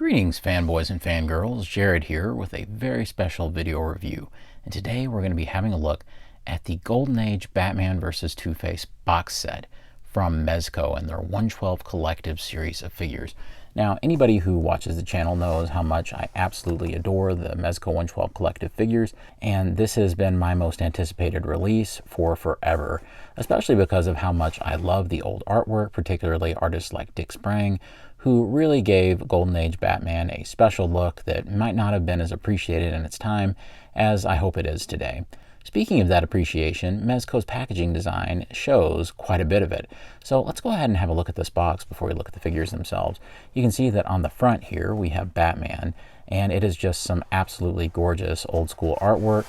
Greetings, fanboys and fangirls. Jared here with a very special video review. And today we're going to be having a look at the Golden Age Batman vs. Two-Face box set from Mezco and their 112 collective series of figures. Now, anybody who watches the channel knows how much I absolutely adore the Mezco 112 collective figures, and this has been my most anticipated release for forever, especially because of how much I love the old artwork, particularly artists like Dick Sprang, who really gave Golden Age Batman a special look that might not have been as appreciated in its time as I hope it is today. Speaking of that appreciation, Mezco's packaging design shows quite a bit of it. So let's go ahead and have a look at this box before we look at the figures themselves. You can see that on the front here we have Batman, and it is just some absolutely gorgeous old school artwork.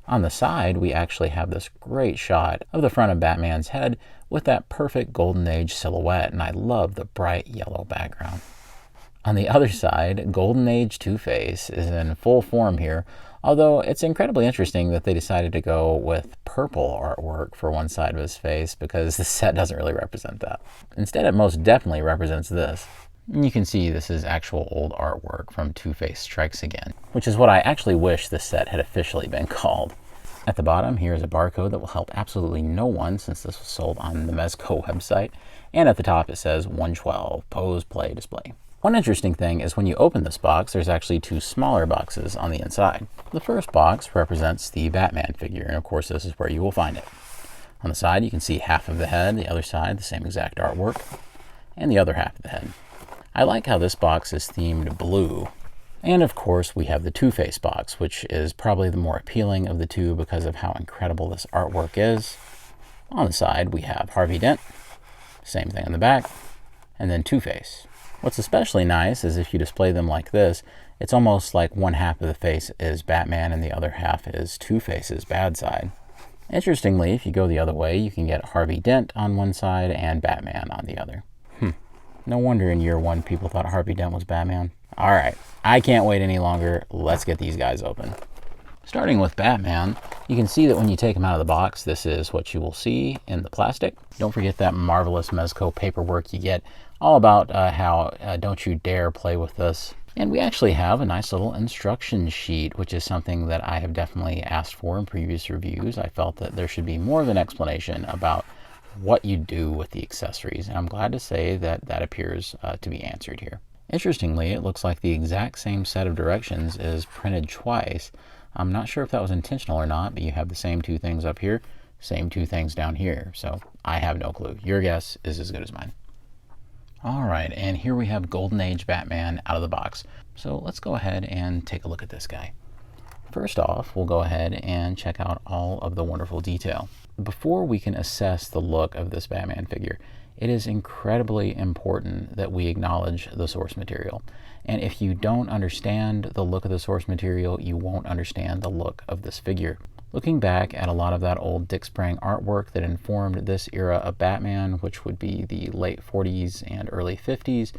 On the side, we actually have this great shot of the front of Batman's head with that perfect Golden Age silhouette, and I love the bright yellow background. On the other side, Golden Age Two-Face is in full form here, although it's incredibly interesting that they decided to go with purple artwork for one side of his face because the set doesn't really represent that. Instead, it most definitely represents this. You can see this is actual old artwork from Two-Face Strikes Again, which is what I actually wish this set had officially been called. At the bottom, here is a barcode that will help absolutely no one since this was sold on the Mezco website. And at the top it says 112, Pose, Play, Display. One interesting thing is when you open this box, there's actually two smaller boxes on the inside. The first box represents the Batman figure, and of course this is where you will find it. On the side you can see half of the head, the other side the same exact artwork, and the other half of the head. I like how this box is themed blue. And of course we have the Two-Face box, which is probably the more appealing of the two because of how incredible this artwork is. On the side we have Harvey Dent, same thing on the back, and then Two-Face. What's especially nice is if you display them like this, it's almost like one half of the face is Batman and the other half is Two-Face's bad side. Interestingly, if you go the other way, you can get Harvey Dent on one side and Batman on the other. No wonder in year one people thought Harvey Dent was Batman. Alright, I can't wait any longer. Let's get these guys open. Starting with Batman, you can see that when you take him out of the box, this is what you will see in the plastic. Don't forget that marvelous Mezco paperwork you get, all about how don't you dare play with this. And we actually have a nice little instruction sheet, which is something that I have definitely asked for in previous reviews. I felt that there should be more of an explanation about what you do with the accessories, and I'm glad to say that that appears to be answered here. Interestingly, it looks like the exact same set of directions is printed twice. I'm not sure if that was intentional or not, but you have the same two things up here, same two things down here, so I have no clue. Your guess is as good as mine. Alright, and here we have Golden Age Batman out of the box. So let's go ahead and take a look at this guy. First off, we'll go ahead and check out all of the wonderful detail. Before we can assess the look of this Batman figure, it is incredibly important that we acknowledge the source material. And if you don't understand the look of the source material, you won't understand the look of this figure. Looking back at a lot of that old Dick Sprang artwork that informed this era of Batman, which would be the late 40s and early 50s,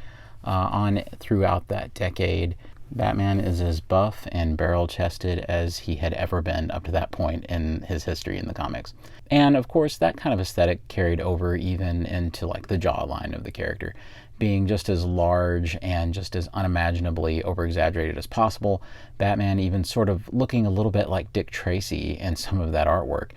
on throughout that decade, Batman is as buff and barrel-chested as he had ever been up to that point in his history in the comics. And of course that kind of aesthetic carried over even into like the jawline of the character, being just as large and just as unimaginably over-exaggerated as possible. Batman even sort of looking a little bit like Dick Tracy in some of that artwork.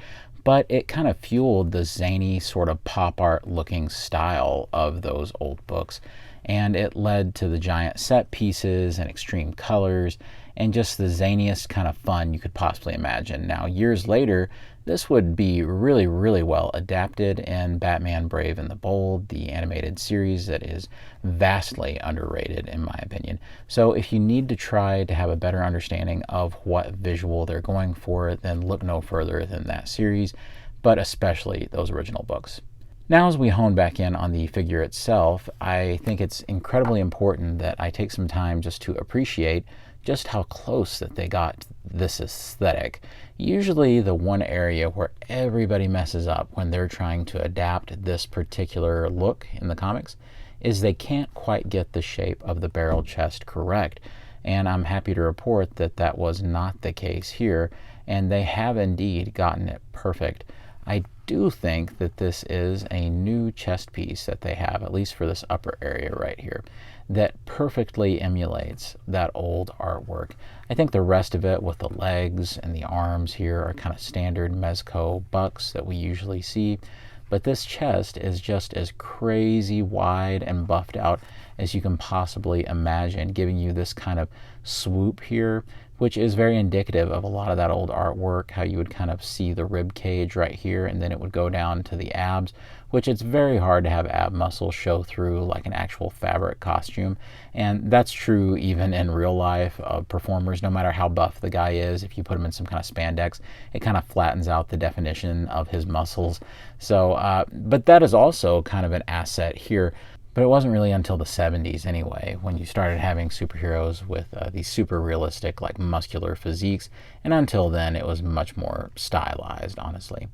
But it kind of fueled the zany sort of pop art looking style of those old books. And it led to the giant set pieces and extreme colors and just the zaniest kind of fun you could possibly imagine. Now, years later, this would be really, really well adapted in Batman Brave and the Bold, the animated series that is vastly underrated in my opinion. So if you need to try to have a better understanding of what visual they're going for, then look no further than that series, but especially those original books. Now, as we hone back in on the figure itself, I think it's incredibly important that I take some time just to appreciate just how close that they got this aesthetic. Usually the one area where everybody messes up when they're trying to adapt this particular look in the comics is they can't quite get the shape of the barrel chest correct. And I'm happy to report that that was not the case here, and they have indeed gotten it perfect. I do think that this is a new chest piece that they have, at least for this upper area right here, that perfectly emulates that old artwork. I think the rest of it with the legs and the arms here are kind of standard Mezco bucks that we usually see, but this chest is just as crazy wide and buffed out as you can possibly imagine, giving you this kind of swoop here, which is very indicative of a lot of that old artwork, how you would kind of see the rib cage right here, and then it would go down to the abs, which it's very hard to have ab muscles show through like an actual fabric costume. And that's true even in real life of performers, no matter how buff the guy is. If you put him in some kind of spandex, it kind of flattens out the definition of his muscles. So, but that is also kind of an asset here. But it wasn't really until the 70s anyway, when you started having superheroes with these super realistic, like muscular physiques. And until then, it was much more stylized, honestly.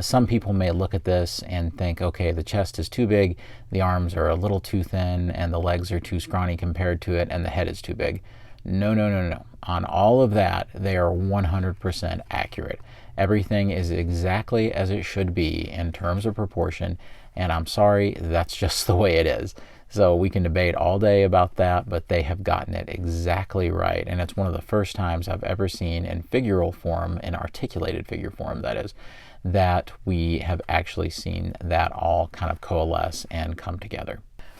Some people may look at this and think, okay, the chest is too big, the arms are a little too thin, and the legs are too scrawny compared to it, and the head is too big. No, no, no, no. On all of that, they are 100% accurate. Everything is exactly as it should be in terms of proportion, and I'm sorry, that's just the way it is. So we can debate all day about that, but they have gotten it exactly right, and it's one of the first times I've ever seen in figural form, in articulated figure form that is, that we have actually seen that all kind of coalesce and come together.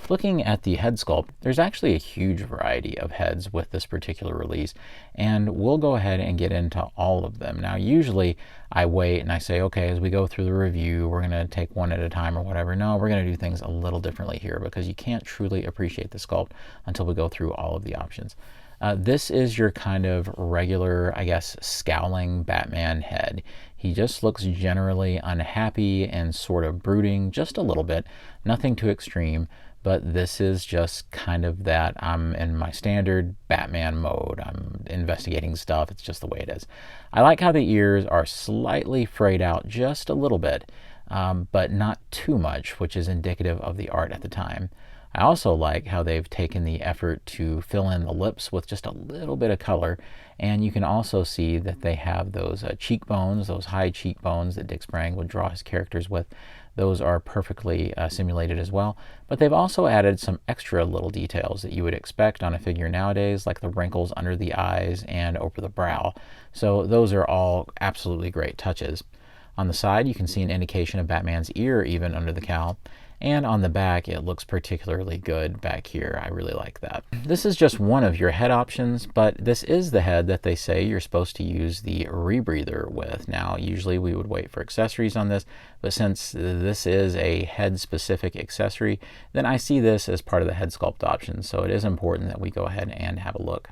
Looking at the head sculpt, there's actually a huge variety of heads with this particular release, and we'll go ahead and get into all of them. Now, usually I wait and I say, okay, as we go through the review, we're going to take one at a time or whatever. No, we're going to do things a little differently here because you can't truly appreciate the sculpt until we go through all of the options. This is your kind of regular, I guess, scowling Batman head. He just looks generally unhappy and sort of brooding, just a little bit, nothing too extreme. But this is just kind of that I'm in my standard Batman mode. I'm investigating stuff. It's just the way it is. I like how the ears are slightly frayed out just a little bit, but not too much, which is indicative of the art at the time. I also like how they've taken the effort to fill in the lips with just a little bit of color, and you can also see that they have those cheekbones, those high cheekbones that Dick Sprang would draw his characters with. Those are perfectly simulated as well, but they've also added some extra little details that you would expect on a figure nowadays, like the wrinkles under the eyes and over the brow. So those are all absolutely great touches. On the side, you can see an indication of Batman's ear even under the cowl. And on the back, it looks particularly good back here. I really like that. This is just one of your head options, but this is the head that they say you're supposed to use the rebreather with. Now, usually we would wait for accessories on this, but since this is a head-specific accessory, then I see this as part of the head sculpt option, so it is important that we go ahead and have a look.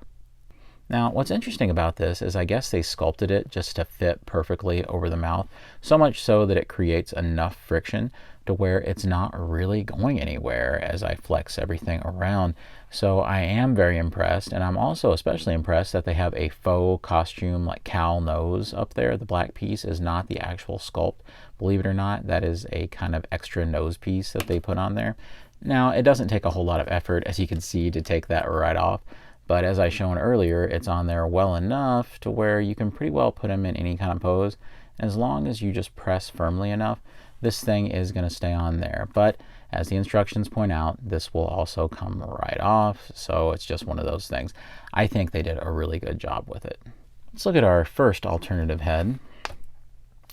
Now, what's interesting about this is I guess they sculpted it just to fit perfectly over the mouth, so much so that it creates enough friction to where it's not really going anywhere as I flex everything around. So I am very impressed, and I'm also especially impressed that they have a faux costume like cowl nose up there. The black piece is not the actual sculpt. Believe it or not, that is a kind of extra nose piece that they put on there. Now, it doesn't take a whole lot of effort, as you can see, to take that right off. But as I shown earlier, it's on there well enough to where you can pretty well put them in any kind of pose. As long as you just press firmly enough, this thing is going to stay on there. But as the instructions point out, this will also come right off. So it's just one of those things. I think they did a really good job with it. Let's look at our first alternative head.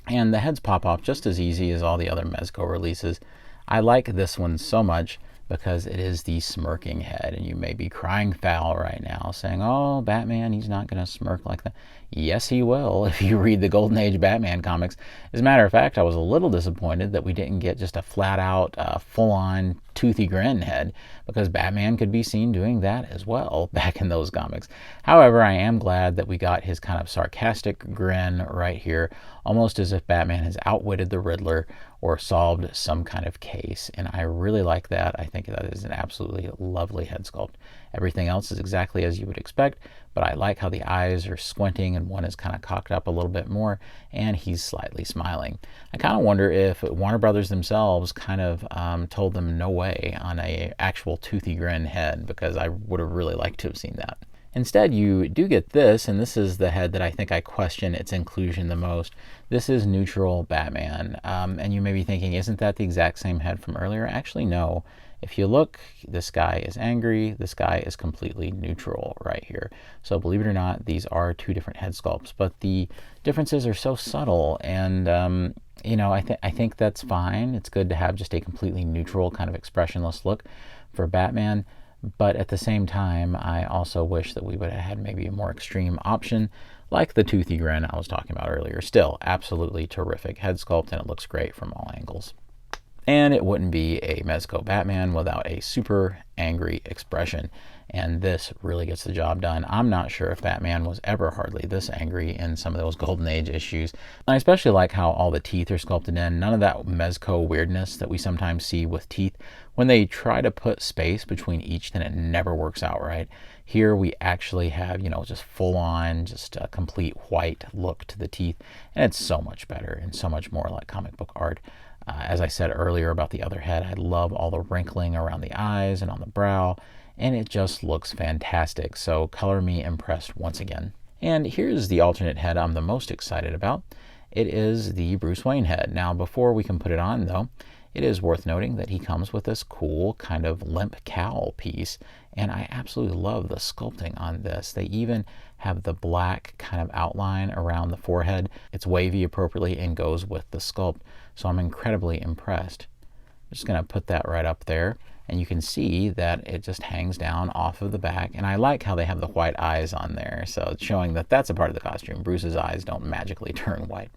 And the heads pop off just as easy as all the other Mezco releases. I like this one so much because it is the smirking head, and you may be crying foul right now saying, oh, Batman, he's not going to smirk like that. Yes, he will if you read the Golden Age Batman comics. As a matter of fact, I was a little disappointed that we didn't get just a flat-out, full-on, toothy grin head, because Batman could be seen doing that as well back in those comics. However, I am glad that we got his kind of sarcastic grin right here, almost as if Batman has outwitted the Riddler or solved some kind of case, and I really like that. I think that is an absolutely lovely head sculpt. Everything else is exactly as you would expect, but I like how the eyes are squinting and one is kind of cocked up a little bit more, and he's slightly smiling. I kind of wonder if Warner Brothers themselves kind of told them no way on a actual toothy grin head, because I would have really liked to have seen that. Instead, you do get this, and this is the head that I think I question its inclusion the most. This is neutral Batman. And you may be thinking, isn't that the exact same head from earlier? Actually, no. If you look, this guy is angry. This guy is completely neutral right here. So believe it or not, these are two different head sculpts, but the differences are so subtle, and I think that's fine. It's good to have just a completely neutral, kind of expressionless look for Batman. But at the same time, I also wish that we would have had maybe a more extreme option, like the toothy grin I was talking about earlier. Still, absolutely terrific head sculpt, and it looks great from all angles. And it wouldn't be a Mezco Batman without a super angry expression. And this really gets the job done. I'm not sure if Batman was ever hardly this angry in some of those Golden Age issues. And I especially like how all the teeth are sculpted in. None of that Mezco weirdness that we sometimes see with teeth. When they try to put space between each, then it never works out right. Here we actually have, just full on, just a complete white look to the teeth. And it's so much better and so much more like comic book art. As I said earlier about the other head, I love all the wrinkling around the eyes and on the brow, and it just looks fantastic. So color me impressed once again. And here's the alternate head I'm the most excited about. It is the Bruce Wayne head. Now, before we can put it on, though, it is worth noting that he comes with this cool kind of limp cowl piece, and I absolutely love the sculpting on this. They even have the black kind of outline around the forehead. It's wavy appropriately and goes with the sculpt, so I'm incredibly impressed. I'm just going to put that right up there, and you can see that it just hangs down off of the back, and I like how they have the white eyes on there, so it's showing that that's a part of the costume. Bruce's eyes don't magically turn white.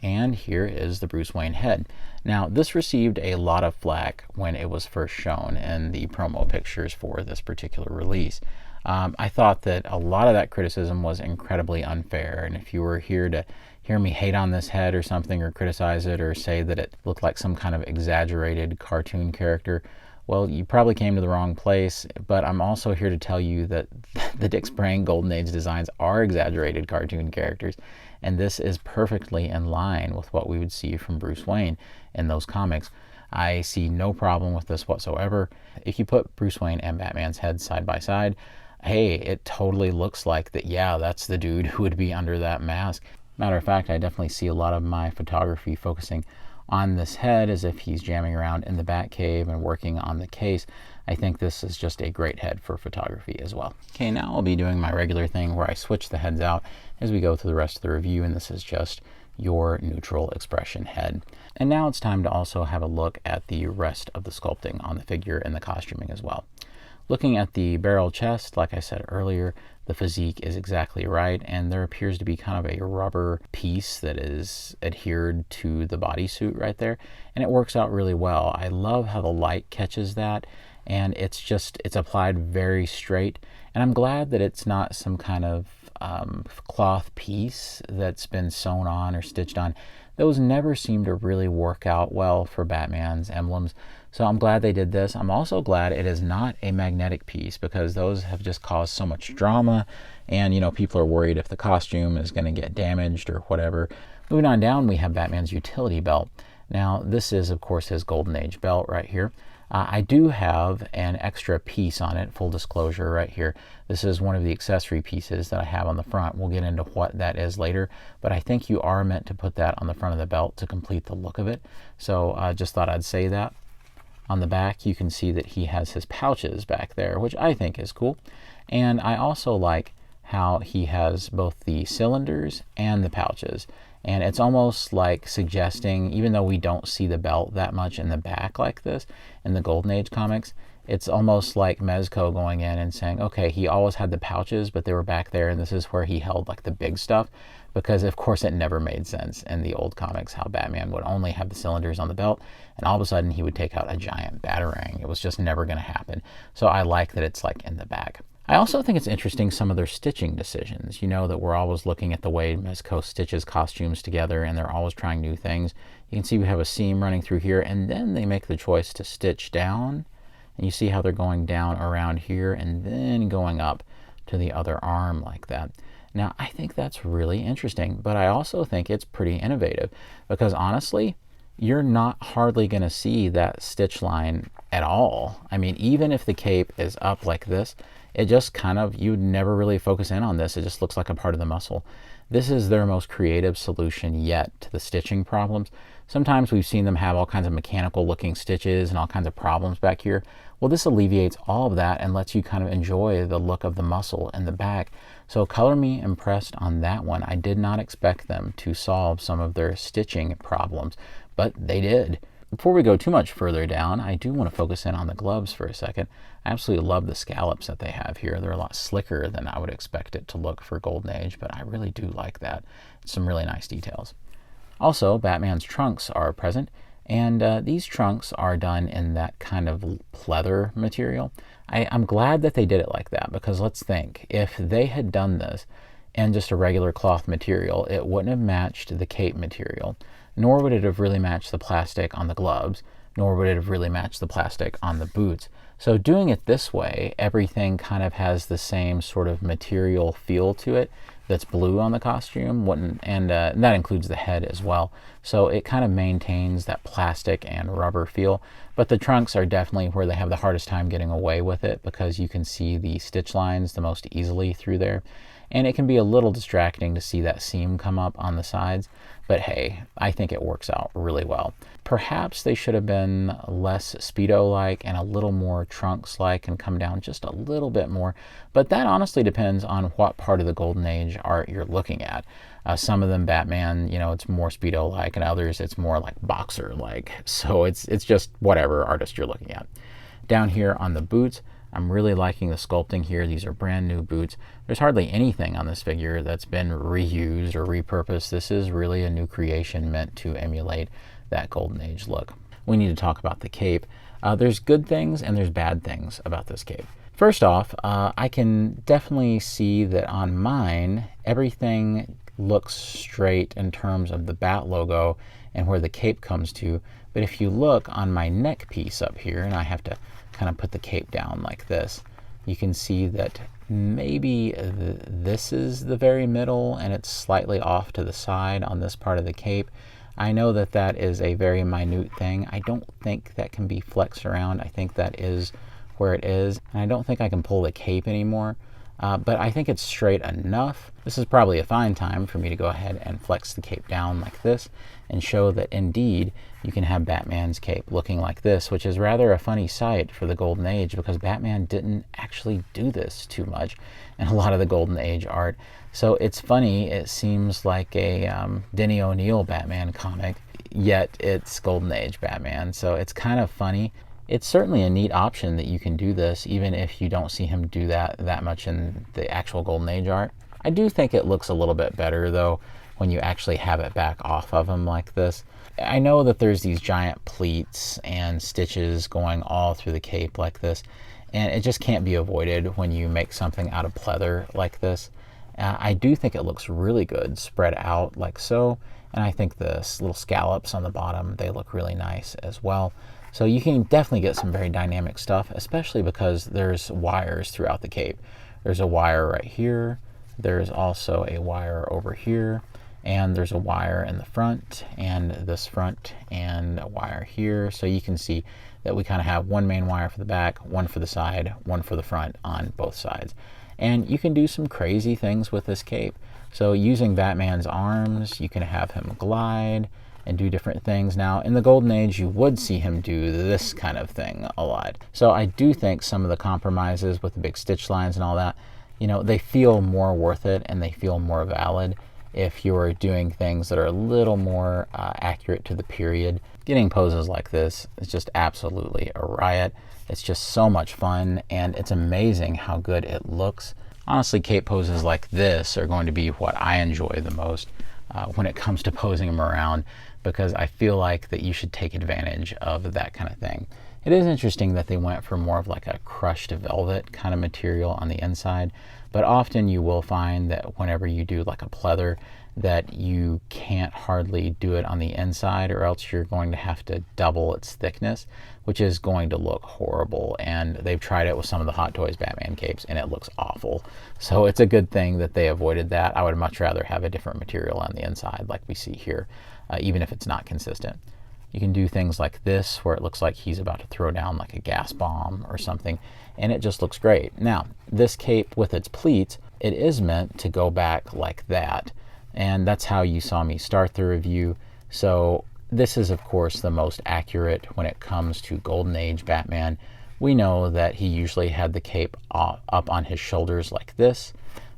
And here is the Bruce Wayne head. Now, this received a lot of flack when it was first shown in the promo pictures for this particular release. I thought that a lot of that criticism was incredibly unfair, and if you were here to hear me hate on this head or something, or criticize it, or say that it looked like some kind of exaggerated cartoon character, well, you probably came to the wrong place. But I'm also here to tell you that the Dick Sprang Golden Age designs are exaggerated cartoon characters, and this is perfectly in line with what we would see from Bruce Wayne in those comics. I see no problem with this whatsoever. If you put Bruce Wayne and Batman's heads side by side, hey, it totally looks like that, yeah, that's the dude who would be under that mask. Matter of fact, I definitely see a lot of my photography focusing on this head as if he's jamming around in the Batcave and working on the case. I think this is just a great head for photography as well. Okay, now I'll be doing my regular thing where I switch the heads out as we go through the rest of the review, and this is just your neutral expression head. And now it's time to also have a look at the rest of the sculpting on the figure and the costuming as well. Looking at the barrel chest, like I said earlier, the physique is exactly right, and there appears to be kind of a rubber piece that is adhered to the bodysuit right there, and it works out really well. I love how the light catches that, and it's applied very straight, and I'm glad that it's not some kind of cloth piece that's been sewn on or stitched on. Those never seem to really work out well for Batman's emblems. So I'm glad they did this. I'm also glad it is not a magnetic piece, because those have just caused so much drama, and people are worried if the costume is going to get damaged or whatever. Moving on down, we have Batman's utility belt. Now, this is, of course, his Golden Age belt right here. I do have an extra piece on it, full disclosure right here. This is one of the accessory pieces that I have on the front. We'll get into what that is later, but I think you are meant to put that on the front of the belt to complete the look of it. So I just thought I'd say that. On the back, you can see that he has his pouches back there, which I think is cool. And I also like how he has both the cylinders and the pouches. And it's almost like suggesting, even though we don't see the belt that much in the back like this in the Golden Age comics, it's almost like Mezco going in and saying, okay, he always had the pouches, but they were back there, and this is where he held like the big stuff. Because of course it never made sense in the old comics how Batman would only have the cylinders on the belt, and all of a sudden he would take out a giant batarang. It was just never going to happen. So I like that it's like in the back. I also think it's interesting some of their stitching decisions. You know that we're always looking at the way Mezco stitches costumes together, and they're always trying new things. You can see we have a seam running through here, and then they make the choice to stitch down, and you see how they're going down around here and then going up to the other arm like that. Now, I think that's really interesting, but I also think it's pretty innovative, because honestly, you're not hardly going to see that stitch line at all. I mean, even if the cape is up like this, it just kind of, you'd never really focus in on this. It just looks like a part of the muscle. This is their most creative solution yet to the stitching problems. Sometimes we've seen them have all kinds of mechanical looking stitches and all kinds of problems back here. Well, this alleviates all of that and lets you kind of enjoy the look of the muscle in the back. So color me impressed on that one. I did not expect them to solve some of their stitching problems, but they did. Before we go too much further down, I do want to focus in on the gloves for a second. I absolutely love the scallops that they have here. They're a lot slicker than I would expect it to look for Golden Age, but I really do like that. Some really nice details. Also, Batman's trunks are present, and these trunks are done in that kind of pleather material. I'm glad that they did it like that, because let's think, if they had done this in just a regular cloth material, it wouldn't have matched the cape material, nor would it have really matched the plastic on the gloves, nor would it have really matched the plastic on the boots. So doing it this way, everything kind of has the same sort of material feel to it that's blue on the costume, and that includes the head as well. So it kind of maintains that plastic and rubber feel, but the trunks are definitely where they have the hardest time getting away with it, because you can see the stitch lines the most easily through there. And it can be a little distracting to see that seam come up on the sides, but hey, I think it works out really well. Perhaps they should have been less Speedo-like and a little more trunks-like and come down just a little bit more, but that honestly depends on what part of the Golden Age art you're looking at. Some of them, Batman, you know, it's more Speedo-like, and others it's more like boxer-like. So it's just whatever artist you're looking at. Down here on the boots, I'm really liking the sculpting here. These are brand new boots. There's hardly anything on this figure that's been reused or repurposed. This is really a new creation meant to emulate that Golden Age look. We need to talk about the cape. There's good things and there's bad things about this cape. First off, I can definitely see that on mine, everything looks straight in terms of the Bat logo and where the cape comes to. But if you look on my neck piece up here, and I have to kind of put the cape down like this, you can see that maybe this is the very middle and it's slightly off to the side on this part of the cape. I know that that is a very minute thing. I don't think that can be flexed around. I think that is where it is, and I don't think I can pull the cape anymore. But I think it's straight enough. This is probably a fine time for me to go ahead and flex the cape down like this and show that indeed you can have Batman's cape looking like this, which is rather a funny sight for the Golden Age, because Batman didn't actually do this too much in a lot of the Golden Age art. So it's funny, it seems like a Denny O'Neil Batman comic, yet it's Golden Age Batman. So it's kind of funny. It's certainly a neat option that you can do this even if you don't see him do that much in the actual Golden Age art. I do think it looks a little bit better though when you actually have it back off of him like this. I know that there's these giant pleats and stitches going all through the cape like this, and it just can't be avoided when you make something out of pleather like this. I do think it looks really good spread out like so, and I think the little scallops on the bottom, they look really nice as well. So you can definitely get some very dynamic stuff, especially because there's wires throughout the cape. There's a wire right here, there's also a wire over here, and there's a wire in the front and this front and a wire here. So you can see that we kind of have one main wire for the back, one for the side, one for the front on both sides. And you can do some crazy things with this cape. So using Batman's arms, you can have him glide and do different things. Now, in the Golden Age, you would see him do this kind of thing a lot. So I do think some of the compromises with the big stitch lines and all that, you know, they feel more worth it and they feel more valid if you're doing things that are a little more accurate to the period. Getting poses like this is just absolutely a riot. It's just so much fun, and it's amazing how good it looks. Honestly, cape poses like this are going to be what I enjoy the most when it comes to posing them around, because I feel like that you should take advantage of that kind of thing. It is interesting that they went for more of like a crushed velvet kind of material on the inside, but often you will find that whenever you do like a pleather, that you can't hardly do it on the inside, or else you're going to have to double its thickness, which is going to look horrible. And they've tried it with some of the Hot Toys Batman capes and it looks awful. So it's a good thing that they avoided that. I would much rather have a different material on the inside like we see here, even if it's not consistent. You can do things like this where it looks like he's about to throw down like a gas bomb or something, and it just looks great. Now, this cape with its pleats, it is meant to go back like that, and that's how you saw me start the review. So this is, of course, the most accurate when it comes to Golden Age Batman. We know that he usually had the cape up on his shoulders like this,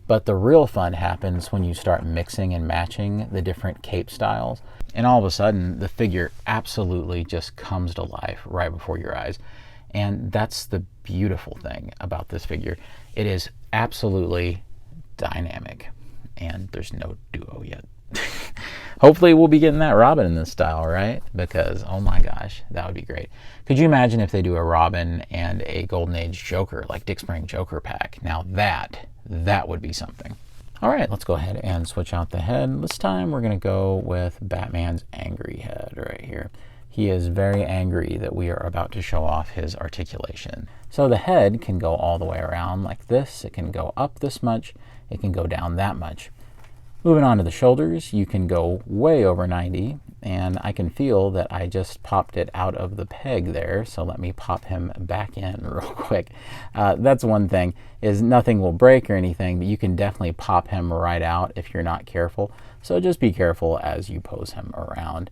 but the real fun happens when you start mixing and matching the different cape styles, and all of a sudden the figure absolutely just comes to life right before your eyes. And that's the beautiful thing about this figure. It is absolutely dynamic, and there's no duo yet. Hopefully we'll be getting that Robin in this style, right? Because, oh my gosh, that would be great. Could you imagine if they do a Robin and a Golden Age Joker, like Dick Spring Joker pack? Now that would be something. All right, let's go ahead and switch out the head. This time we're gonna go with Batman's angry head right here. He is very angry that we are about to show off his articulation. So the head can go all the way around like this. It can go up this much. It can go down that much. Moving on to the shoulders, you can go way over 90, and I can feel that I just popped it out of the peg there, so let me pop him back in real quick. That's one thing, is nothing will break or anything, but you can definitely pop him right out if you're not careful, so just be careful as you pose him around.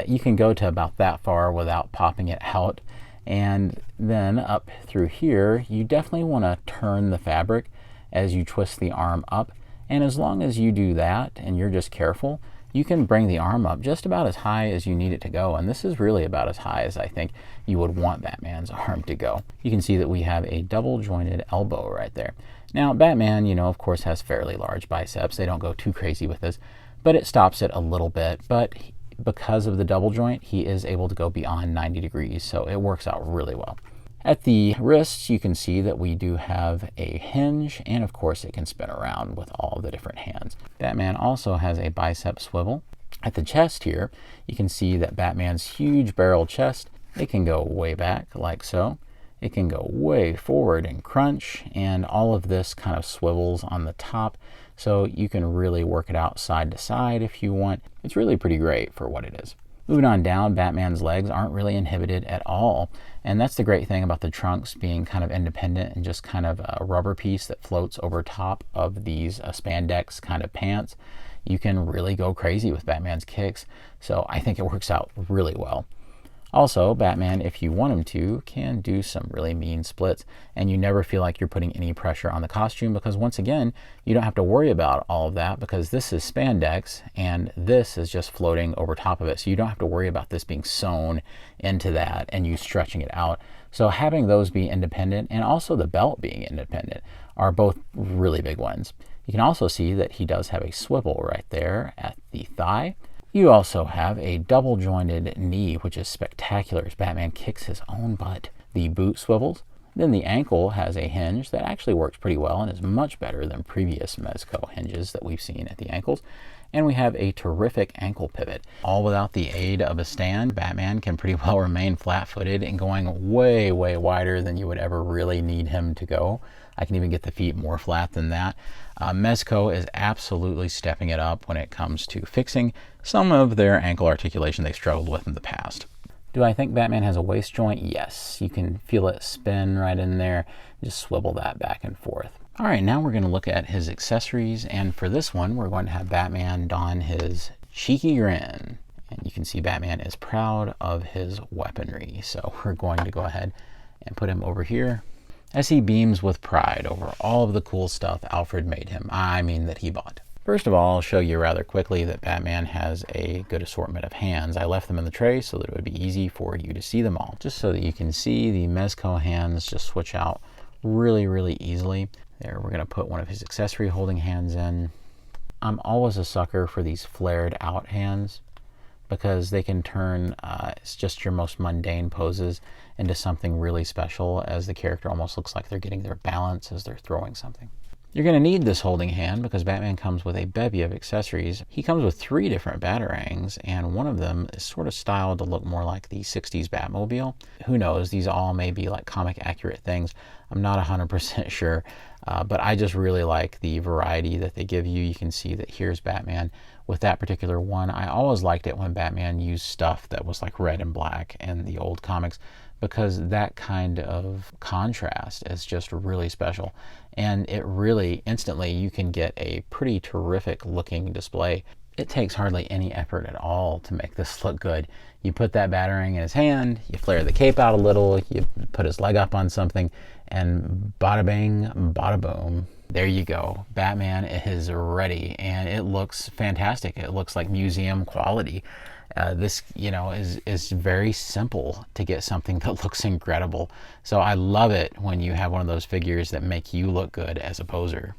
You can go to about that far without popping it out, and then up through here, you definitely want to turn the fabric as you twist the arm up. And as long as you do that and you're just careful, you can bring the arm up just about as high as you need it to go. And this is really about as high as I think you would want Batman's arm to go. You can see that we have a double jointed elbow right there. Now, Batman, you know, of course, has fairly large biceps. They don't go too crazy with this, but it stops it a little bit. But because of the double joint, he is able to go beyond 90 degrees. So it works out really well. At the wrists, you can see that we do have a hinge, and of course it can spin around with all the different hands. Batman also has a bicep swivel. At the chest here, you can see that Batman's huge barrel chest, it can go way back like so. It can go way forward and crunch, and all of this kind of swivels on the top, so you can really work it out side to side if you want. It's really pretty great for what it is. Moving on down, Batman's legs aren't really inhibited at all. And that's the great thing about the trunks being kind of independent and just kind of a rubber piece that floats over top of these spandex kind of pants. You can really go crazy with Batman's kicks. So I think it works out really well. Also, Batman, if you want him to, can do some really mean splits, and you never feel like you're putting any pressure on the costume because, once again, you don't have to worry about all of that because this is spandex and this is just floating over top of it. So you don't have to worry about this being sewn into that and you stretching it out. So having those be independent and also the belt being independent are both really big ones. You can also see that he does have a swivel right there at the thigh. You also have a double jointed knee, which is spectacular as Batman kicks his own butt. The boot swivels. Then the ankle has a hinge that actually works pretty well and is much better than previous Mezco hinges that we've seen at the ankles. And we have a terrific ankle pivot. All without the aid of a stand, Batman can pretty well remain flat-footed and going way, way wider than you would ever really need him to go. I can even get the feet more flat than that. Mezco is absolutely stepping it up when it comes to fixing some of their ankle articulation they struggled with in the past. Do I think Batman has a waist joint? Yes. You can feel it spin right in there. Just swivel that back and forth. All right, now we're going to look at his accessories, and for this one, we're going to have Batman don his cheeky grin. And you can see Batman is proud of his weaponry. So we're going to go ahead and put him over here as he beams with pride over all of the cool stuff Alfred made him. I mean that he bought. First of all, I'll show you rather quickly that Batman has a good assortment of hands. I left them in the tray so that it would be easy for you to see them all, just so that you can see the Mezco hands just switch out really, really easily. There, we're going to put one of his accessory holding hands in. I'm always a sucker for these flared out hands because they can turn it's just your most mundane poses into something really special, as the character almost looks like they're getting their balance as they're throwing something. You're going to need this holding hand because Batman comes with a bevy of accessories. He comes with 3 different batarangs, and one of them is sort of styled to look more like the 60s Batmobile. Who knows, these all may be like comic accurate things. I'm not 100% sure, but I just really like the variety that they give you. You can see that here's Batman with that particular one. I always liked it when Batman used stuff that was like red and black in the old comics, because that kind of contrast is just really special. And it really, instantly, you can get a pretty terrific looking display. It takes hardly any effort at all to make this look good. You put that batarang in his hand, you flare the cape out a little, you put his leg up on something, and bada bang, bada boom. There you go. Batman is ready, and it looks fantastic. It looks like museum quality. This, is very simple to get something that looks incredible. So I love it when you have one of those figures that make you look good as a poser,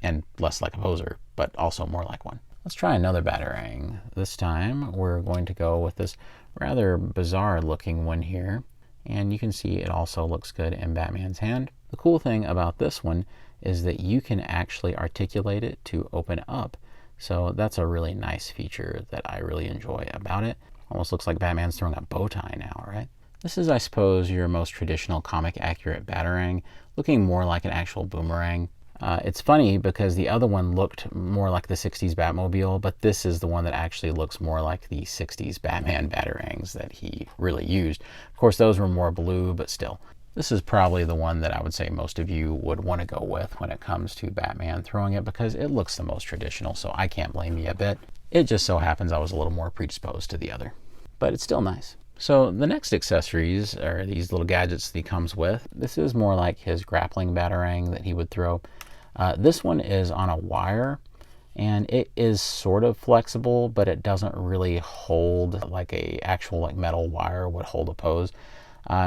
and less like a poser, but also more like one. Let's try another batarang. This time we're going to go with this rather bizarre looking one here, and you can see it also looks good in Batman's hand. The cool thing about this one is that you can actually articulate it to open up. So that's a really nice feature that I really enjoy about it. Almost looks like Batman's throwing a bow tie now, right? This is, I suppose, your most traditional comic accurate batarang, looking more like an actual boomerang. It's funny because the other one looked more like the 60s Batmobile, but this is the one that actually looks more like the 60s Batman batarangs that he really used. Of course, those were more blue, but still. This is probably the one that I would say most of you would want to go with when it comes to Batman throwing it, because it looks the most traditional, so I can't blame you a bit. It just so happens I was a little more predisposed to the other, but it's still nice. So the next accessories are these little gadgets that he comes with. This is more like his grappling batarang that he would throw. This one is on a wire, and it is sort of flexible, but it doesn't really hold like a actual like metal wire would hold a pose.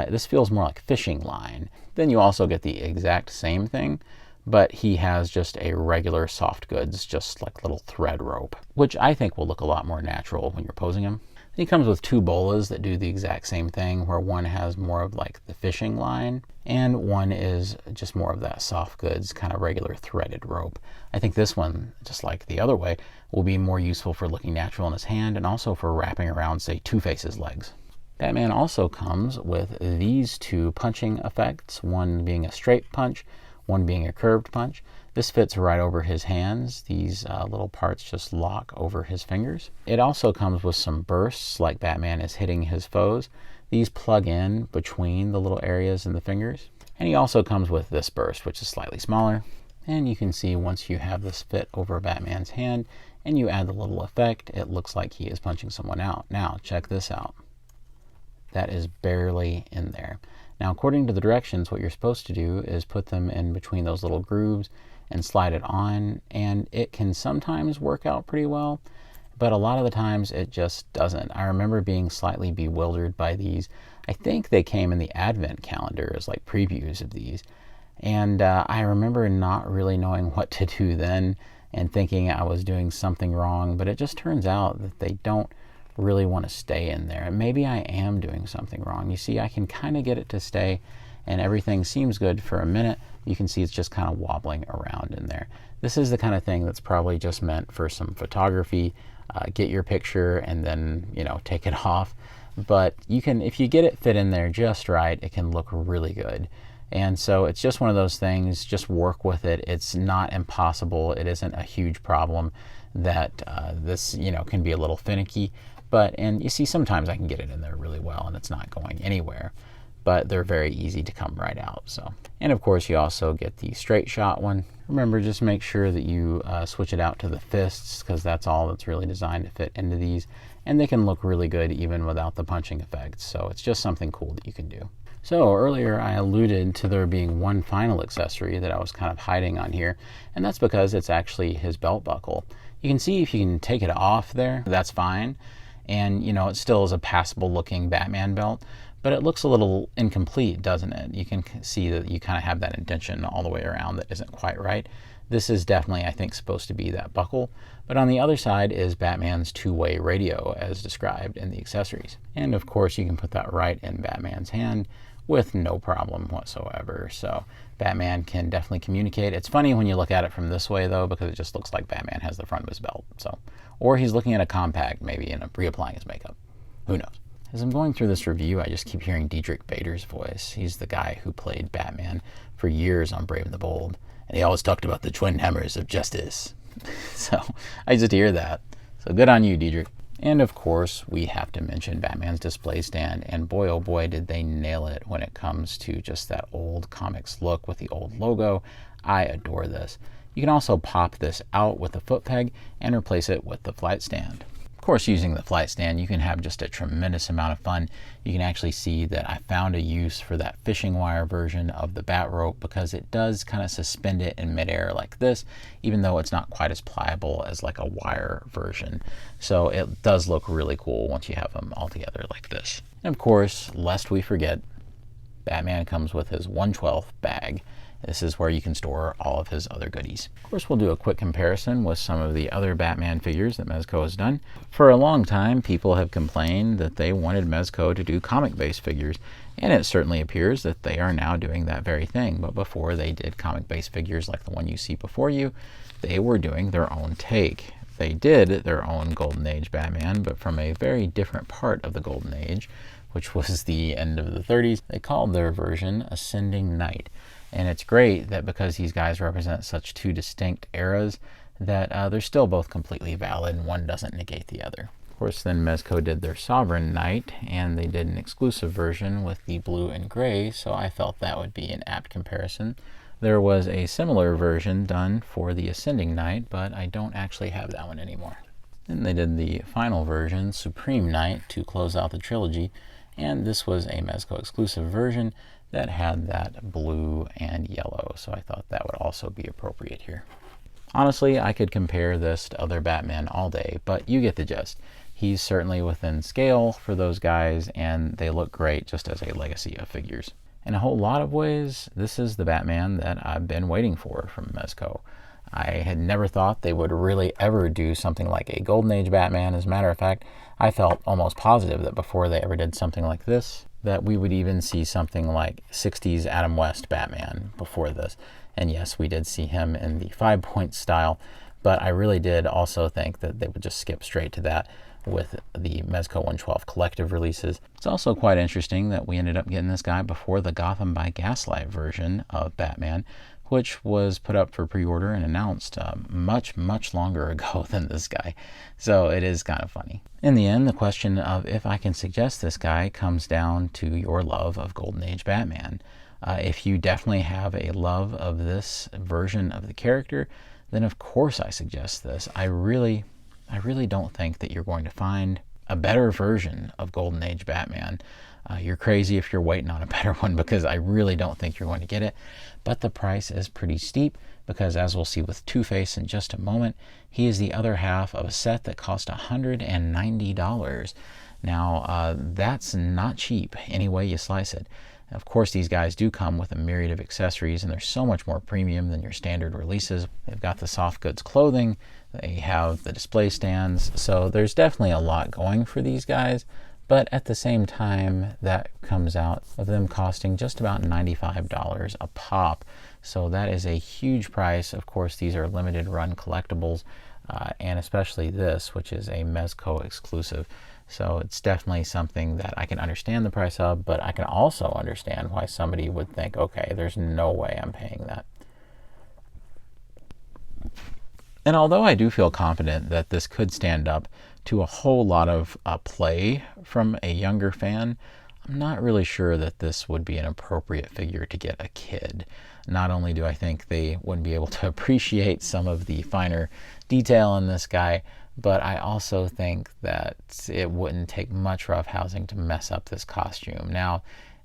This feels more like fishing line. Then you also get the exact same thing, but he has just a regular soft goods, just like little thread rope, which I think will look a lot more natural when you're posing him. He comes with 2 bolas that do the exact same thing, where one has more of like the fishing line, and one is just more of that soft goods, kind of regular threaded rope. I think this one, just like the other way, will be more useful for looking natural in his hand, and also for wrapping around, say, Two-Face's legs. Batman also comes with these 2 punching effects, one being a straight punch, one being a curved punch. This fits right over his hands. These little parts just lock over his fingers. It also comes with some bursts, like Batman is hitting his foes. These plug in between the little areas in the fingers. And he also comes with this burst, which is slightly smaller. And you can see once you have this fit over Batman's hand and you add the little effect, it looks like he is punching someone out. Now, check this out. That is barely in there. Now, according to the directions, what you're supposed to do is put them in between those little grooves and slide it on, and it can sometimes work out pretty well, but a lot of the times it just doesn't. I remember being slightly bewildered by these. I think they came in the Advent calendar as like previews of these, and I remember not really knowing what to do then and thinking I was doing something wrong, but it just turns out that they don't really want to stay in there. And maybe I am doing something wrong. You see, I can kind of get it to stay, and everything seems good for a minute. You can see it's just kind of wobbling around in there. This is the kind of thing that's probably just meant for some photography. Get your picture and then, take it off. But you can, if you get it fit in there just right, it can look really good. And so it's just one of those things. Just work with it. It's not impossible. It isn't a huge problem that this, can be a little finicky. And you see, sometimes I can get it in there really well and it's not going anywhere, but they're very easy to come right out. And of course, you also get the straight shot one. Remember, just make sure that you switch it out to the fists, because that's all that's really designed to fit into these, and they can look really good even without the punching effects. So it's just something cool that you can do. So earlier I alluded to there being one final accessory that I was kind of hiding on here, and that's because it's actually his belt buckle. You can see if you can take it off there, that's fine. And, it still is a passable looking Batman belt, but it looks a little incomplete, doesn't it? You can see that you kind of have that indentation all the way around that isn't quite right. This is definitely, I think, supposed to be that buckle. But on the other side is Batman's 2-way radio as described in the accessories. And of course, you can put that right in Batman's hand, with no problem whatsoever. So Batman can definitely communicate. It's funny when you look at it from this way, though, because it just looks like Batman has the front of his belt. So, or he's looking at a compact, maybe, and reapplying his makeup. Who knows? As I'm going through this review, I just keep hearing Diedrich Bader's voice. He's the guy who played Batman for years on Brave and the Bold, and he always talked about the twin hammers of justice. So I just hear that. So good on you, Diedrich. And of course, we have to mention Batman's display stand, and boy oh boy did they nail it when it comes to just that old comics look with the old logo. I adore this. You can also pop this out with a foot peg and replace it with the flight stand. Of course, using the flight stand, you can have just a tremendous amount of fun. You can actually see that I found a use for that fishing wire version of the bat rope because it does kind of suspend it in midair like this, even though it's not quite as pliable as like a wire version. So it does look really cool once you have them all together like this. And of course, lest we forget, Batman comes with his 1/12 bag. This is where you can store all of his other goodies. Of course, we'll do a quick comparison with some of the other Batman figures that Mezco has done. For a long time, people have complained that they wanted Mezco to do comic-based figures, and it certainly appears that they are now doing that very thing. But before they did comic-based figures like the one you see before you, they were doing their own take. They did their own Golden Age Batman, but from a very different part of the Golden Age, which was the end of the 30s. They called their version Ascending Knight. And it's great that because these guys represent such two distinct eras, that they're still both completely valid and one doesn't negate the other. Of course, then Mezco did their Sovereign Knight, and they did an exclusive version with the blue and gray, so I felt that would be an apt comparison. There was a similar version done for the Ascending Knight, but I don't actually have that one anymore. Then they did the final version, Supreme Knight, to close out the trilogy, and this was a Mezco exclusive version that had that blue and yellow, so I thought that would also be appropriate here. Honestly, I could compare this to other Batman all day, but you get the gist. He's certainly within scale for those guys, and they look great just as a legacy of figures. In a whole lot of ways, this is the Batman that I've been waiting for from Mezco. I had never thought they would really ever do something like a Golden Age Batman. As a matter of fact, I felt almost positive that before they ever did something like this, that we would even see something like 60s Adam West Batman before this. And yes, we did see him in the 5-point style, but I really did also think that they would just skip straight to that with the Mezco 1/12 collective releases. It's also quite interesting that we ended up getting this guy before the Gotham by Gaslight version of Batman, which was put up for pre-order and announced much longer ago than this guy. So it is kind of funny. In the end, the question of if I can suggest this guy comes down to your love of Golden Age Batman. If you definitely have a love of this version of the character, then of course I suggest this. I really don't think that you're going to find a better version of Golden Age Batman. You're crazy if you're waiting on a better one, because I really don't think you're going to get it. But the price is pretty steep because, as we'll see with Two-Face in just a moment, he is the other half of a set that cost $190. Now, that's not cheap any way you slice it. Of course, these guys do come with a myriad of accessories, and they're so much more premium than your standard releases. They've got the soft goods clothing, they have the display stands, so there's definitely a lot going for these guys. But at the same time, that comes out of them costing just about $95 a pop. So that is a huge price. Of course, these are limited run collectibles, and especially this, which is a Mezco exclusive. So it's definitely something that I can understand the price of, but I can also understand why somebody would think, okay, there's no way I'm paying that. And although I do feel confident that this could stand up to a whole lot of play from a younger fan, I'm not really sure that this would be an appropriate figure to get a kid. Not only do I think they wouldn't be able to appreciate some of the finer detail in this guy, but I also think that it wouldn't take much roughhousing to mess up this costume. Now,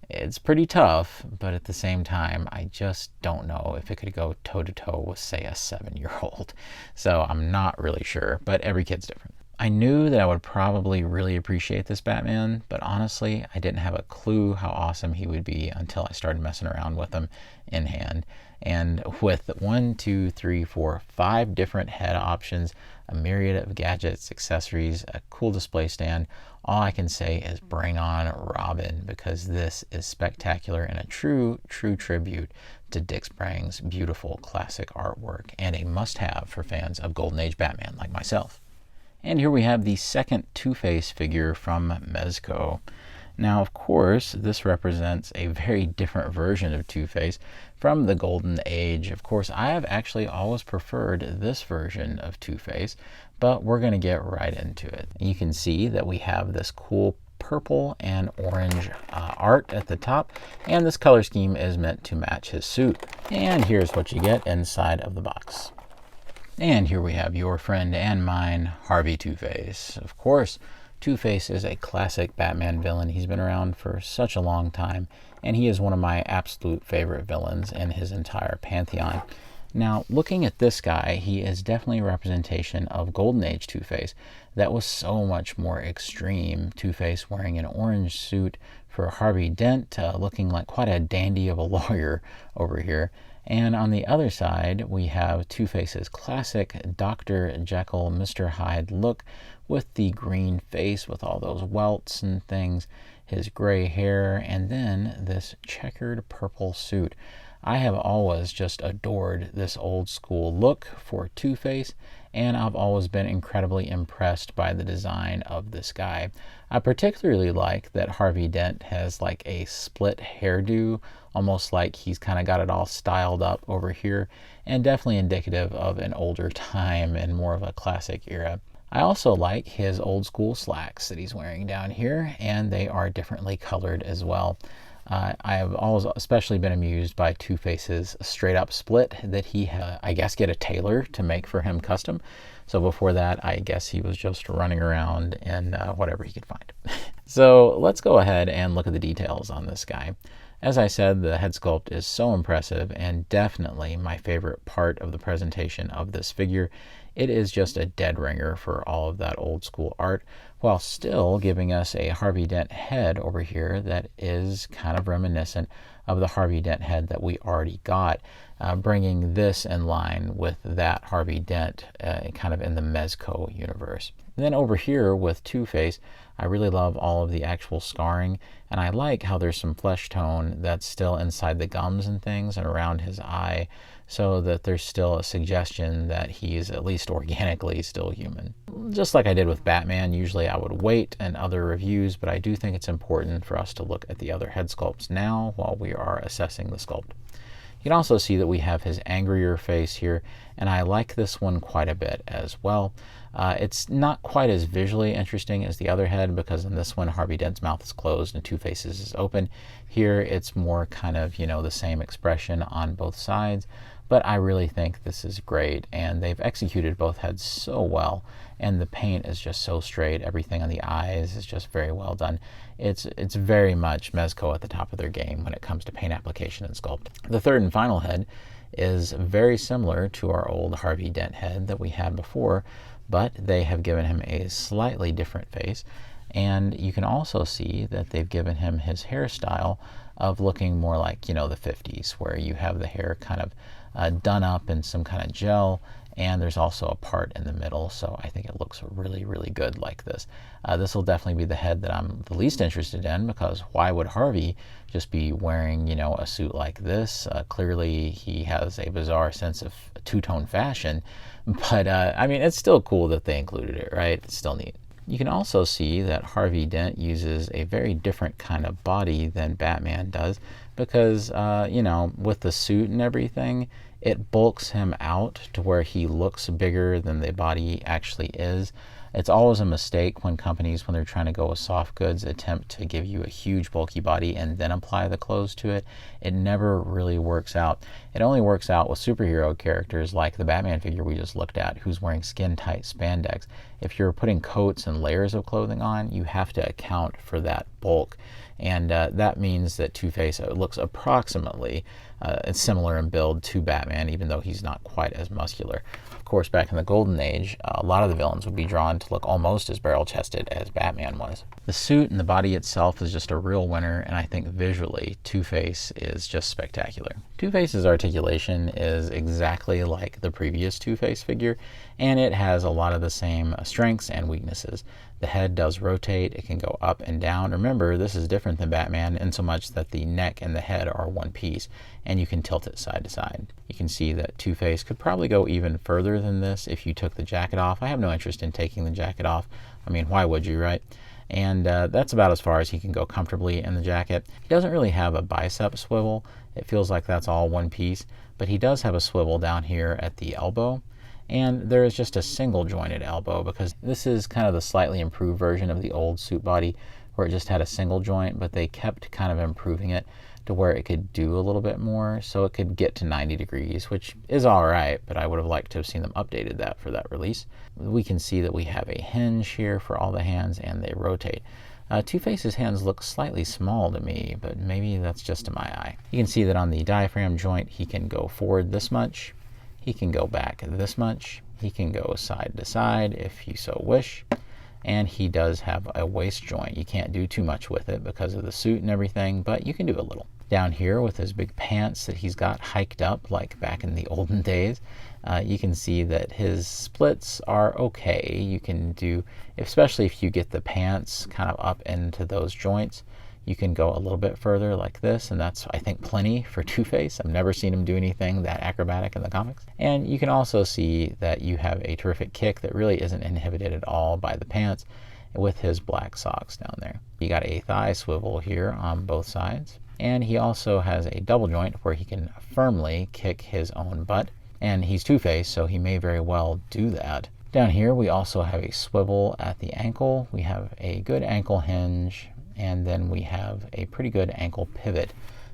it's pretty tough, but at the same time, I just don't know if it could go toe-to-toe with, say, a 7-year-old. So I'm not really sure, but every kid's different. I knew that I would probably really appreciate this Batman, but honestly, I didn't have a clue how awesome he would be until I started messing around with him in hand. And with 1, 2, 3, 4, 5 different head options, a myriad of gadgets, accessories, a cool display stand, all I can say is bring on Robin, because this is spectacular and a true tribute to Dick Sprang's beautiful classic artwork, and a must-have for fans of Golden Age Batman like myself. And here we have the second Two-Face figure from Mezco. Now, of course, this represents a very different version of Two-Face from the Golden Age. Of course, I have actually always preferred this version of Two-Face, but we're going to get right into it. You can see that we have this cool purple and orange art at the top, and this color scheme is meant to match his suit. And here's what you get inside of the box. And here we have your friend and mine, Harvey Two-Face. Of course, Two-Face is a classic Batman villain. He's been around for such a long time, and he is one of my absolute favorite villains in his entire pantheon. Now, looking at this guy, he is definitely a representation of Golden Age Two-Face that was so much more extreme. Two-Face wearing an orange suit for Harvey Dent, looking like quite a dandy of a lawyer over here. And on the other side, we have Two-Face's classic Dr. Jekyll, Mr. Hyde look with the green face with all those welts and things, his gray hair, and then this checkered purple suit. I have always just adored this old school look for Two-Face, and I've always been incredibly impressed by the design of this guy. I particularly like that Harvey Dent has like a split hairdo, almost like he's kind of got it all styled up over here, and definitely indicative of an older time and more of a classic era. I also like his old school slacks that he's wearing down here, and they are differently colored as well. I have always especially been amused by Two-Face's straight up split that he had, I guess, get a tailor to make for him custom. So before that, I guess he was just running around in whatever he could find. So let's go ahead and look at the details on this guy. As I said, the head sculpt is so impressive and definitely my favorite part of the presentation of this figure. It is just a dead ringer for all of that old school art, while still giving us a Harvey Dent head over here that is kind of reminiscent of the Harvey Dent head that we already got, bringing this in line with that Harvey Dent kind of in the Mezco universe. And then over here with Two-Face, I really love all of the actual scarring, and I like how there's some flesh tone that's still inside the gums and things and around his eye, so that there's still a suggestion that he's at least organically still human. Just like I did with Batman, usually I would wait in other reviews, but I do think it's important for us to look at the other head sculpts now while we are assessing the sculpt. You can also see that we have his angrier face here, and I like this one quite a bit as well. It's not quite as visually interesting as the other head, because in this one Harvey Dent's mouth is closed and Two-Face's is open. Here it's more kind of, the same expression on both sides, but I really think this is great, and they've executed both heads so well, and the paint is just so straight. Everything on the eyes is just very well done. It's very much Mezco at the top of their game when it comes to paint application and sculpt. The third and final head is very similar to our old Harvey Dent head that we had before, but they have given him a slightly different face, and you can also see that they've given him his hairstyle of looking more like, the 50s, where you have the hair kind of done up in some kind of gel, and there's also a part in the middle, so I think it looks really, really good like this. This will definitely be the head that I'm the least interested in, because why would Harvey just be wearing, a suit like this? Clearly he has a bizarre sense of two-tone fashion, but I mean, it's still cool that they included it, right? It's still neat. You can also see that Harvey Dent uses a very different kind of body than Batman does, because, with the suit and everything, it bulks him out to where he looks bigger than the body actually is. It's always a mistake when companies, when they're trying to go with soft goods, attempt to give you a huge bulky body and then apply the clothes to it. It never really works out. It only works out with superhero characters like the Batman figure we just looked at, who's wearing skin-tight spandex. If you're putting coats and layers of clothing on, you have to account for that bulk. And that means that Two-Face looks approximately similar in build to Batman, even though he's not quite as muscular. Of course, back in the Golden Age, a lot of the villains would be drawn to look almost as barrel-chested as Batman was. The suit and the body itself is just a real winner, and I think visually, Two-Face is just spectacular. Two-Face's articulation is exactly like the previous Two-Face figure, and it has a lot of the same strengths and weaknesses. The head does rotate, it can go up and down. Remember, this is different than Batman in so much that the neck and the head are one piece, and you can tilt it side to side. You can see that Two-Face could probably go even further than this if you took the jacket off. I have no interest in taking the jacket off. I mean, why would you, right? And that's about as far as he can go comfortably in the jacket. He doesn't really have a bicep swivel. It feels like that's all one piece, but he does have a swivel down here at the elbow. And there is just a single jointed elbow, because this is kind of the slightly improved version of the old suit body where it just had a single joint, but they kept kind of improving it to where it could do a little bit more, so it could get to 90 degrees, which is all right, but I would have liked to have seen them updated that for that release. We can see that we have a hinge here for all the hands, and they rotate. Two-Face's hands look slightly small to me, but maybe that's just to my eye. You can see that on the diaphragm joint, he can go forward this much. He can go back this much. He can go side to side if you so wish. And he does have a waist joint. You can't do too much with it because of the suit and everything, but you can do a little. Down here with his big pants that he's got hiked up like back in the olden days, you can see that his splits are okay. You can do, especially if you get the pants kind of up into those joints, you can go a little bit further like this, and that's, I think, plenty for Two-Face. I've never seen him do anything that acrobatic in the comics. And you can also see that you have a terrific kick that really isn't inhibited at all by the pants with his black socks down there. You got a thigh swivel here on both sides, and he also has a double joint where he can firmly kick his own butt. And he's Two-Face, so he may very well do that. Down here, we also have a swivel at the ankle. We have a good ankle hinge, and then we have a pretty good ankle pivot,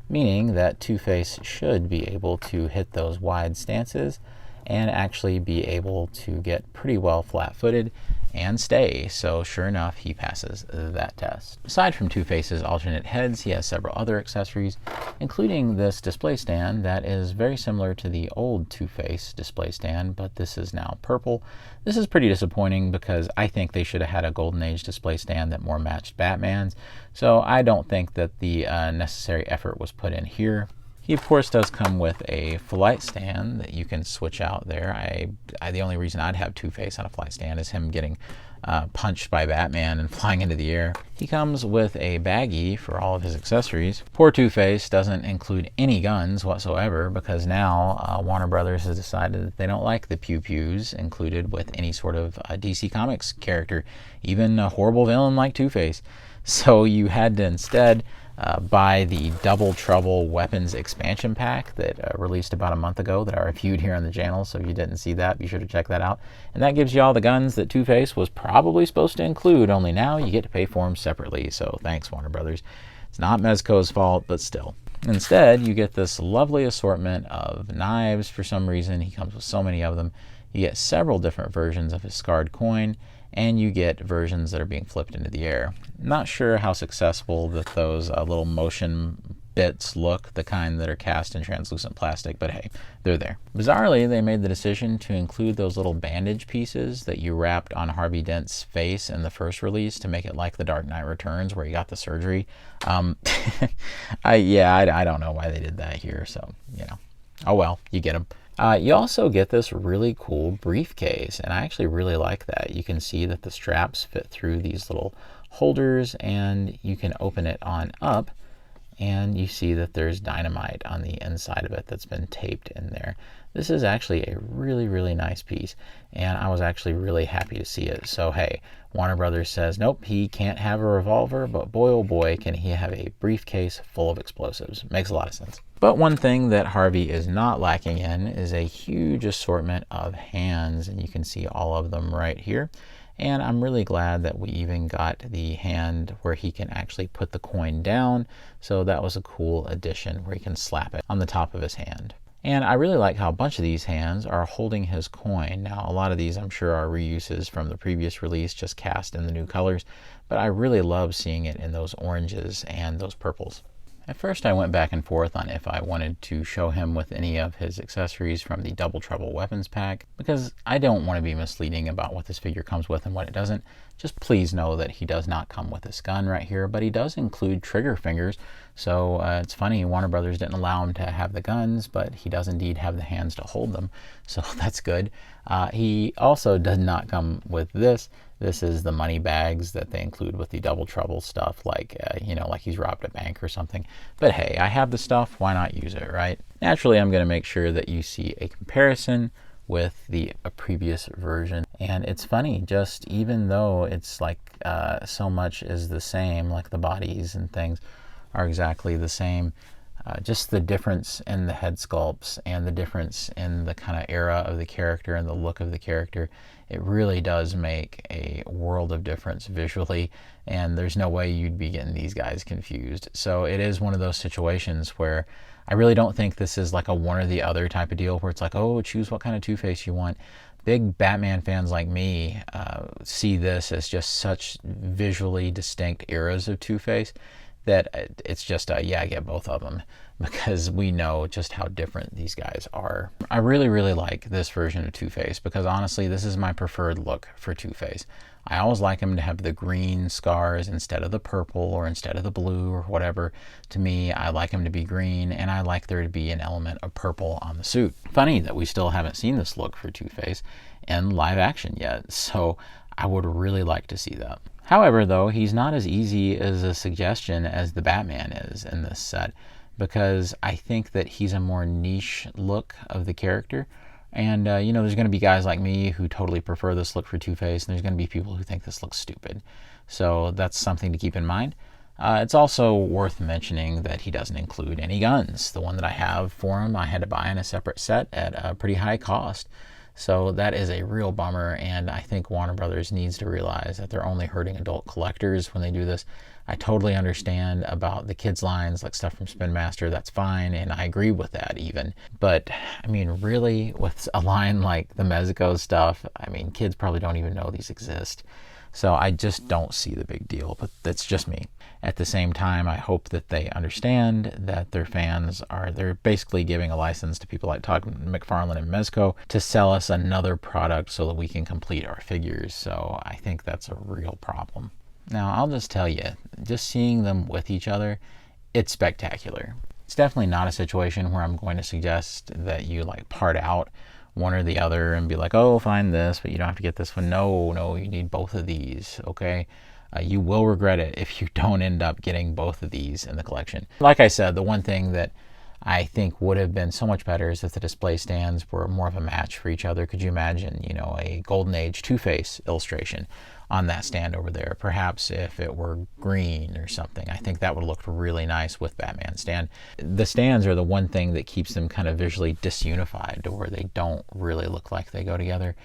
meaning that Two-Face should be able to hit those wide stances and actually be able to get pretty well flat-footed and stay. So sure enough, he passes that test. Aside from Two-Face's alternate heads, he has several other accessories, including this display stand that is very similar to the old Two-Face display stand, but this is now purple. This is pretty disappointing because I think they should have had a Golden Age display stand that more matched Batman's, so I don't think that the necessary effort was put in here. He, of course, does come with a flight stand that you can switch out there. The only reason I'd have Two-Face on a flight stand is him getting punched by Batman and flying into the air. He comes with a baggie for all of his accessories. Poor Two-Face doesn't include any guns whatsoever, because now Warner Brothers has decided that they don't like the pew-pews included with any sort of DC Comics character, even a horrible villain like Two-Face. So you had to instead buy the Double Trouble Weapons Expansion Pack that released about a month ago that I reviewed here on the channel, so if you didn't see that, be sure to check that out. And that gives you all the guns that Two-Face was probably supposed to include, only now you get to pay for them separately, so thanks, Warner Brothers. It's not Mezco's fault, but still. Instead, you get this lovely assortment of knives for some reason. He comes with so many of them. You get several different versions of his scarred coin, and you get versions that are being flipped into the air. Not sure how successful that those little motion bits look, the kind that are cast in translucent plastic, but hey, they're there. Bizarrely, they made the decision to include those little bandage pieces that you wrapped on Harvey Dent's face in the first release to make it like The Dark Knight Returns, where he got the surgery. I don't know why they did that here, so, you know. Oh well, you get them. You also get this really cool briefcase, and I actually really like that. You can see that the straps fit through these little holders, and you can open it on up, and you see that there's dynamite on the inside of it that's been taped in there. This is actually a really, really nice piece, and I was actually really happy to see it. So hey, Warner Brothers says, nope, he can't have a revolver, but boy oh boy can he have a briefcase full of explosives. Makes a lot of sense. But one thing that Harvey is not lacking in is a huge assortment of hands, and you can see all of them right here. And I'm really glad that we even got the hand where he can actually put the coin down, so that was a cool addition where he can slap it on the top of his hand. And I really like how a bunch of these hands are holding his coin. Now, a lot of these I'm sure are reuses from the previous release, just cast in the new colors, but I really love seeing it in those oranges and those purples. At first I went back and forth on if I wanted to show him with any of his accessories from the Double Trouble weapons pack, because I don't want to be misleading about what this figure comes with and what it doesn't. Just please know that he does not come with this gun right here, but he does include trigger fingers. So it's funny, Warner Brothers didn't allow him to have the guns, but he does indeed have the hands to hold them, so that's good. He also does not come with this. This is the money bags that they include with the Double Trouble stuff, like, like he's robbed a bank or something. But hey, I have the stuff, why not use it, right? Naturally, I'm going to make sure that you see a comparison with the previous version. And it's funny, just even though it's like so much is the same, like the bodies and things are exactly the same, just the difference in the head sculpts and the difference in the kind of era of the character and the look of the character, it really does make a world of difference visually, and there's no way you'd be getting these guys confused. So it is one of those situations where I really don't think this is like a one or the other type of deal where it's like, oh, choose what kind of Two-Face you want. Big Batman fans like me see this as just such visually distinct eras of Two-Face that it's just yeah, I get both of them, because we know just how different these guys are. I really, really like this version of Two-Face because honestly, this is my preferred look for Two-Face. I always like him to have the green scars instead of the purple or instead of the blue or whatever. To me, I like him to be green, and I like there to be an element of purple on the suit. Funny that we still haven't seen this look for Two-Face in live action yet, so I would really like to see that. However, though, he's not as easy as a suggestion as the Batman is in this set, because I think that he's a more niche look of the character. And, there's going to be guys like me who totally prefer this look for Two-Face, and there's going to be people who think this looks stupid. So that's something to keep in mind. It's also worth mentioning that he doesn't include any guns. The one that I have for him, I had to buy in a separate set at a pretty high cost. So that is a real bummer, and I think Warner Brothers needs to realize that they're only hurting adult collectors when they do this. I totally understand about the kids' lines, like stuff from Spin Master, that's fine, and I agree with that even. But, I mean, really, with a line like the Mezco stuff, I mean, kids probably don't even know these exist. So I just don't see the big deal, but that's just me. At the same time, I hope that they understand that their fans they're basically giving a license to people like Todd McFarlane and Mezco to sell us another product so that we can complete our figures. So I think that's a real problem. Now, I'll just tell you, just seeing them with each other, it's spectacular. It's definitely not a situation where I'm going to suggest that you like part out one or the other and be like, oh, find this, but you don't have to get this one. No, you need both of these, okay? You will regret it if you don't end up getting both of these in the collection. Like I said, the one thing that I think would have been so much better is if the display stands were more of a match for each other. Could you imagine, a Golden Age Two-Face illustration on that stand over there? Perhaps if it were green or something. I think that would look really nice with Batman stand. The stands are the one thing that keeps them kind of visually disunified to where they don't really look like they go together.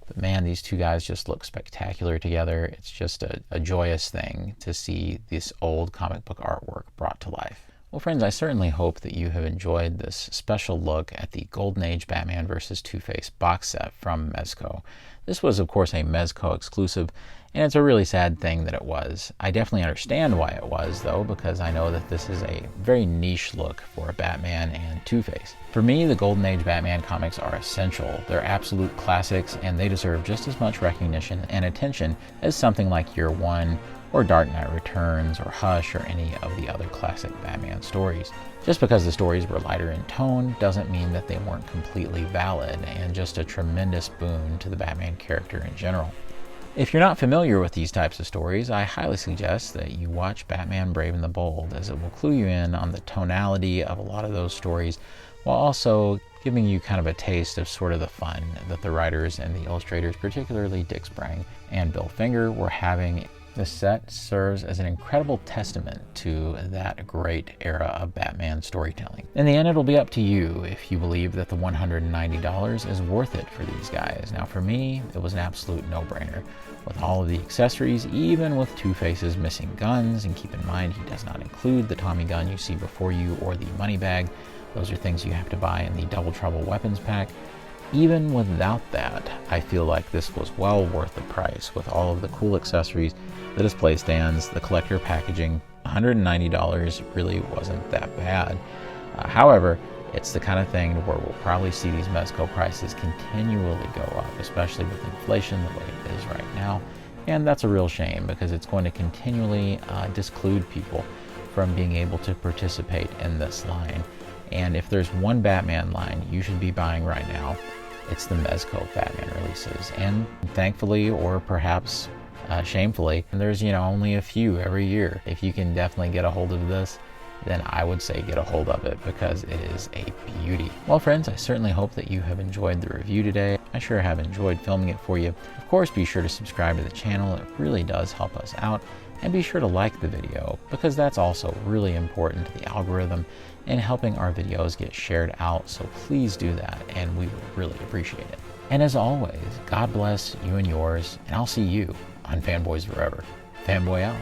But man, these two guys just look spectacular together. It's just a joyous thing to see this old comic book artwork brought to life. Well, friends, I certainly hope that you have enjoyed this special look at the Golden Age Batman vs. Two-Face box set from Mezco. This was, of course, a Mezco exclusive, and it's a really sad thing that it was. I definitely understand why it was, though, because I know that this is a very niche look for Batman and Two-Face. For me, the Golden Age Batman comics are essential. They're absolute classics, and they deserve just as much recognition and attention as something like Year One, or Dark Knight Returns, or Hush, or any of the other classic Batman stories. Just because the stories were lighter in tone doesn't mean that they weren't completely valid and just a tremendous boon to the Batman character in general. If you're not familiar with these types of stories, I highly suggest that you watch Batman Brave and the Bold, as it will clue you in on the tonality of a lot of those stories, while also giving you kind of a taste of sort of the fun that the writers and the illustrators, particularly Dick Sprang and Bill Finger, were having. This set serves as an incredible testament to that great era of Batman storytelling. In the end, it'll be up to you if you believe that the $190 is worth it for these guys. Now, for me, it was an absolute no-brainer. With all of the accessories, even with Two-Face's missing guns, and keep in mind he does not include the Tommy gun you see before you or the money bag. Those are things you have to buy in the Double Trouble weapons pack. Even without that, I feel like this was well worth the price with all of the cool accessories, the display stands, the collector packaging, $190 really wasn't that bad. However, it's the kind of thing where we'll probably see these Mezco prices continually go up, especially with inflation the way it is right now. And that's a real shame because it's going to continually disclude people from being able to participate in this line. And if there's one Batman line you should be buying right now, it's the Mezco Batman releases. And thankfully, or perhaps shamefully, there's only a few every year. If you can definitely get a hold of this, then I would say get a hold of it because it is a beauty. Well, friends, I certainly hope that you have enjoyed the review today. I sure have enjoyed filming it for you. Of course, be sure to subscribe to the channel. It really does help us out. And be sure to like the video because that's also really important to the algorithm and helping our videos get shared out. So please do that and we would really appreciate it. And as always, God bless you and yours, and I'll see you on Fanboys Forever. Fanboy out.